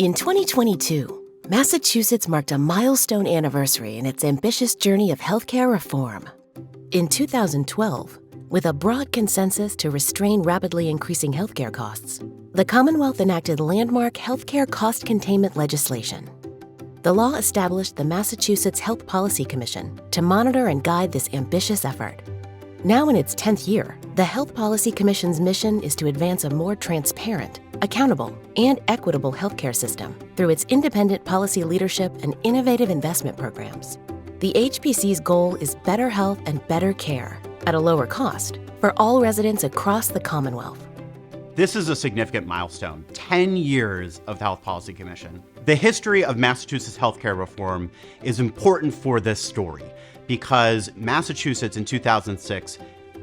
In 2022, Massachusetts marked a milestone anniversary in its ambitious journey of healthcare reform. In 2012, with a broad consensus to restrain rapidly increasing healthcare costs, the Commonwealth enacted landmark healthcare cost containment legislation. The law established the Massachusetts Health Policy Commission to monitor and guide this ambitious effort. Now in its 10th year, the Health Policy Commission's mission is to advance a more transparent, accountable, and equitable healthcare system through its independent policy leadership and innovative investment programs. The HPC's goal is better health and better care at a lower cost for all residents across the Commonwealth. This is a significant milestone, 10 years of the Health Policy Commission. The history of Massachusetts healthcare reform is important for this story because Massachusetts in 2006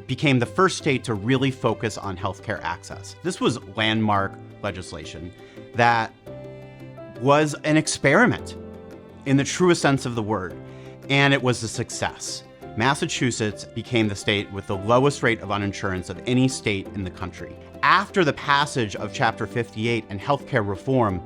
became the first state to really focus on healthcare access. This was landmark legislation that was an experiment in the truest sense of the word, and it was a success. Massachusetts became the state with the lowest rate of uninsurance of any state in the country. After the passage of Chapter 58 and healthcare reform,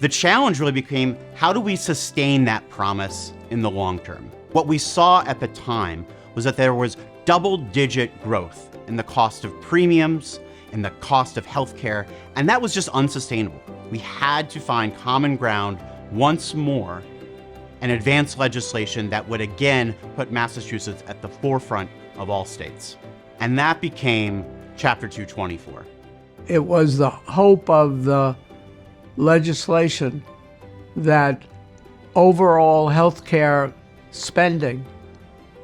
the challenge really became, how do we sustain that promise in the long term? What we saw at the time was that there was double-digit growth in the cost of premiums, in the cost of healthcare, and that was just unsustainable. We had to find common ground once more and advance legislation that would again put Massachusetts at the forefront of all states. And that became Chapter 224. It was the hope of the legislation that overall healthcare spending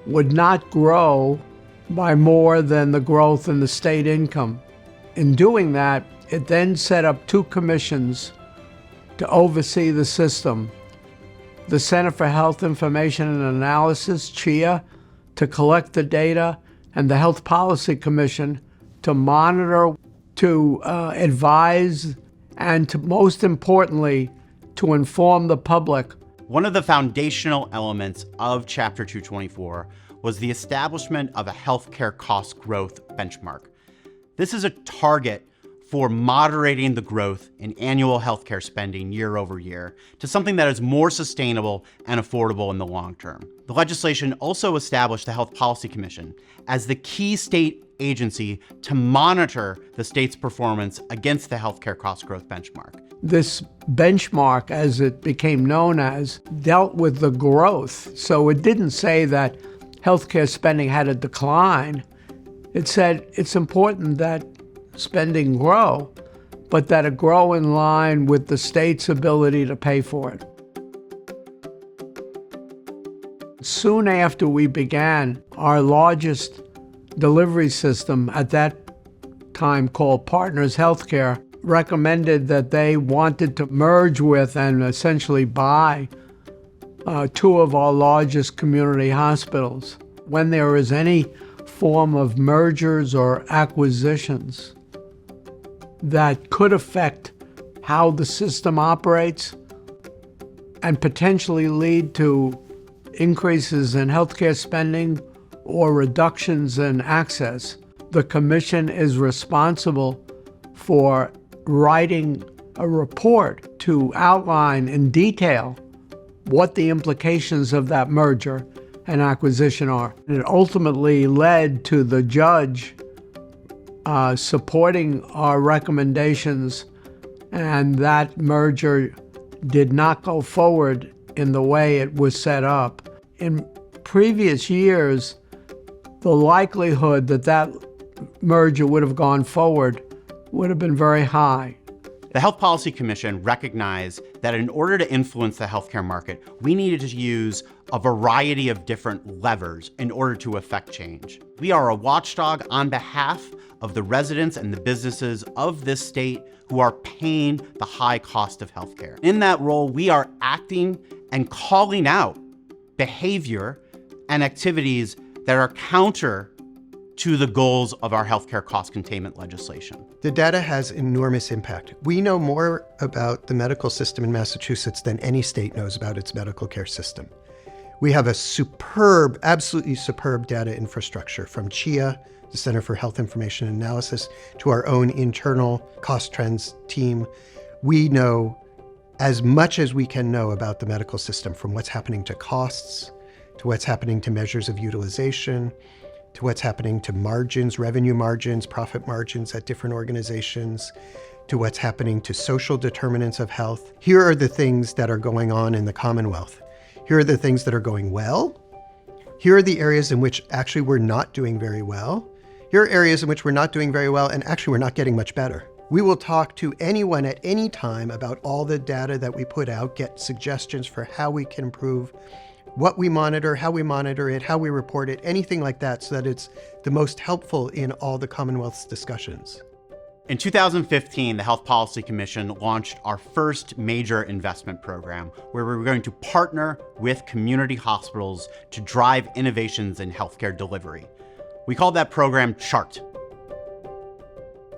would not grow by more than the growth in the state income. In doing that, it then set up two commissions to oversee the system. The Center for Health Information and Analysis, CHIA, to collect the data, and the Health Policy Commission to monitor, to advise, and to, most importantly, to inform the public. One of the foundational elements of Chapter 224 was the establishment of a healthcare cost growth benchmark. This is a target for moderating the growth in annual healthcare spending year over year to something that is more sustainable and affordable in the long term. The legislation also established the Health Policy Commission as the key state agency to monitor the state's performance against the healthcare cost growth benchmark. This benchmark, as it became known as, dealt with the growth. So it didn't say that healthcare spending had a decline. It said it's important that spending grow, but that it grow in line with the state's ability to pay for it. Soon after we began, our largest delivery system at that time, called Partners Healthcare, recommended that they wanted to merge with and essentially buy two of our largest community hospitals. When there is any form of mergers or acquisitions that could affect how the system operates and potentially lead to increases in healthcare spending or reductions in access, the Commission is responsible for writing a report to outline in detail what the implications of that merger and acquisition are. It ultimately led to the judge supporting our recommendations, and that merger did not go forward in the way it was set up. In previous years, the likelihood that that merger would have gone forward would have been very high. The Health Policy Commission recognized that in order to influence the healthcare market, we needed to use a variety of different levers in order to affect change. We are a watchdog on behalf of the residents and the businesses of this state who are paying the high cost of healthcare. In that role, we are acting and calling out behavior and activities that are counter to the goals of our healthcare cost containment legislation. The data has enormous impact. We know more about the medical system in Massachusetts than any state knows about its medical care system. We have a superb, absolutely superb data infrastructure from CHIA, the Center for Health Information and Analysis, to our own internal cost trends team. We know as much as we can know about the medical system, from what's happening to costs, to what's happening to measures of utilization, to what's happening to margins, revenue margins, profit margins at different organizations, to what's happening to social determinants of health. Here are the things that are going on in the Commonwealth. Here are the things that are going well. Here are the areas in which actually we're not doing very well. Here are areas in which we're not doing very well, and actually we're not getting much better. We will talk to anyone at any time about all the data that we put out, get suggestions for how we can improve what we monitor, how we monitor it, how we report it, anything like that, so that it's the most helpful in all the Commonwealth's discussions. In 2015, the Health Policy Commission launched our first major investment program where we were going to partner with community hospitals to drive innovations in healthcare delivery. We called that program CHART.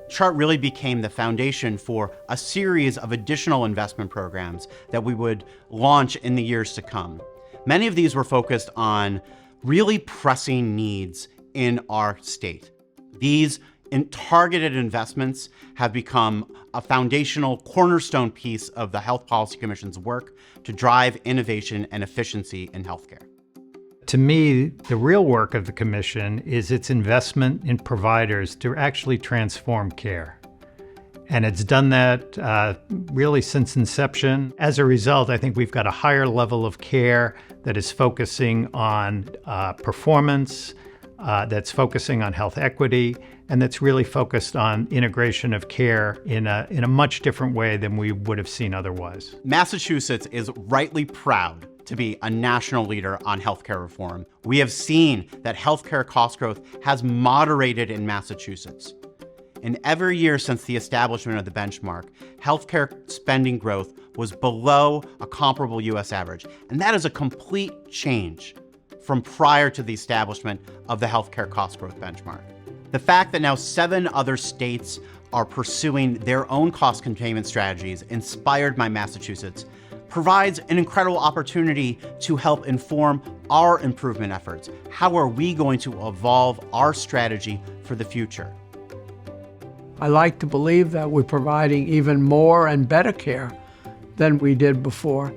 CHART really became the foundation for a series of additional investment programs that we would launch in the years to come. Many of these were focused on really pressing needs in our state. These targeted investments have become a foundational cornerstone piece of the Health Policy Commission's work to drive innovation and efficiency in healthcare. To me, the real work of the Commission is its investment in providers to actually transform care. And it's done that really since inception. As a result, I think we've got a higher level of care that is focusing on performance, that's focusing on health equity, and that's really focused on integration of care in a much different way than we would have seen otherwise. Massachusetts is rightly proud to be a national leader on healthcare reform. We have seen that healthcare cost growth has moderated in Massachusetts. In every year since the establishment of the benchmark, healthcare spending growth was below a comparable US average. And that is a complete change from prior to the establishment of the healthcare cost growth benchmark. The fact that now 7 other states are pursuing their own cost containment strategies inspired by Massachusetts provides an incredible opportunity to help inform our improvement efforts. How are we going to evolve our strategy for the future? I like to believe that we're providing even more and better care than we did before,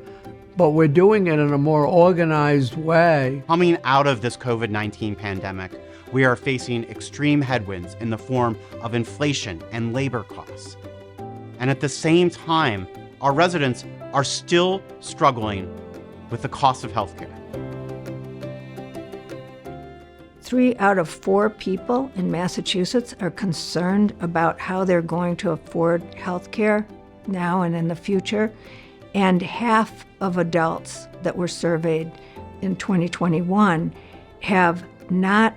but we're doing it in a more organized way. Coming out of this COVID-19 pandemic, we are facing extreme headwinds in the form of inflation and labor costs. And at the same time, our residents are still struggling with the cost of healthcare. 3 out of 4 people in Massachusetts are concerned about how they're going to afford health care now and in the future. And half of adults that were surveyed in 2021 have not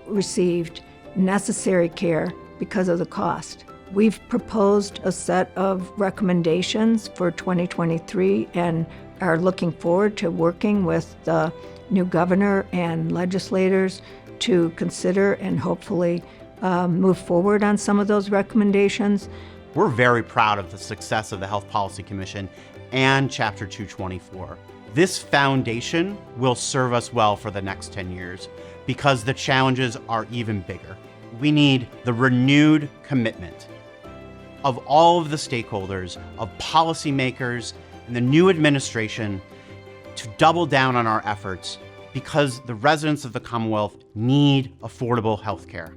received necessary care because of the cost. We've proposed a set of recommendations for 2023 and are looking forward to working with the new governor and legislators to consider and hopefully move forward on some of those recommendations. We're very proud of the success of the Health Policy Commission and Chapter 224. This foundation will serve us well for the next 10 years because the challenges are even bigger. We need the renewed commitment of all of the stakeholders, of policymakers, and the new administration to double down on our efforts because the residents of the Commonwealth need affordable health care.